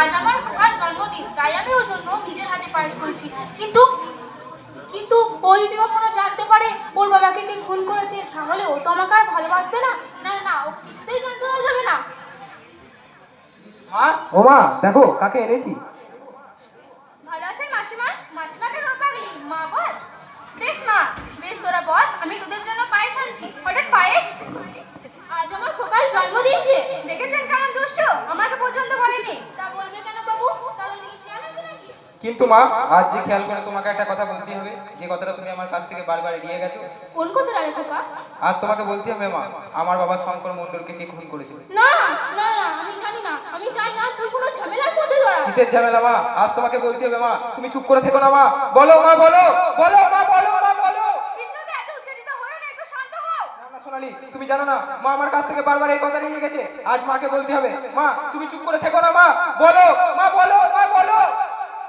আজ আমার খোকার জন্মদিন, তাই আমি ওর জন্য নিজের হাতে পায়েস করেছি। কিন্তু কিন্তু ও যদি কখনো জানতে পারে ওর বাবাকে কে খুন করেছে, তাহলে ও তো আমাকে আর ভালোবাসবে না। না না, ওকে কিছুতেই জানতে দেওয়া যাবে না। মা, ও মা, দেখো কাকে এনেছি। ভালো আছেন মাসিমা? মাসিমা কেন পাগলি? মা বল। বেশ মা, বেশ তোরা বস, আমি তোদের জন্য পায়েস আনছি। হঠাৎ পায়েস? আজ আমার খোকার জন্মদিন যে, দেখেছেন কেমন দুষ্ট, আমাকে পর্যন্ত বলেনি। তা বলবে কেন বাবু? তার ওদিকে খেয়াল আছে নাকি? কিন্তু মা, আজ যে খেয়াল করে তোমাকে একটা কথা বলতে হবে, যে কথাটা তুমি আমার কাছ থেকে বারবার এড়িয়ে গেছো। কোন কথাটা রে খোকা? আজ তোমাকে বলতে হবে মা, আমার বাবা শঙ্কর মণ্ডলকে কে খুন করেছিল। না না না, আমি জানি না, আমি চাই না তুই কোনো ঝামেলার মধ্যে জড়া। কিসের ঝামেলা মা? আজ তোমাকে বলতে হবে মা, তুমি চুপ করে থেকো না মা। বলো মা, বলো বলো মা, বলো মা, বলো। কৃষ্ণকে এত উত্তেজিত হও না, একটু শান্ত হও। না না সোনালি, তুমি জানো না মা আমার কাছ থেকে বারবার এই কথা নিয়ে গেছে। আজ মাকে বলতে হবে। মা তুমি চুপ করে থেকো না মা, বলো মা, বলো মা, বলো।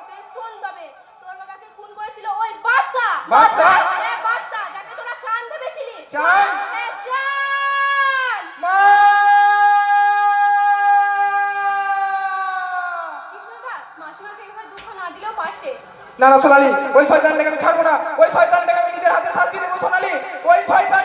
বেশ শোন, তবে তোর বাবাকে খুন করেছিল ওই বাচ্চা। বাচ্চা? হ্যাঁ বাচ্চা, যাকে তোরা চাঁদ ভেবেছিলি। চাঁদ? হ্যাঁ চাঁদ। মা! কৃষ্ণদা, মাসিমাকে এভাবে দুঃখ না দিলেও পারতে। না না সোনালি, ওই শয়তানটাকে আমি ছাড়বো না। ওই শয়তানটাকে আমি নিজের হাতে শাস্তি দেবো সোনালি। ওই শয়তান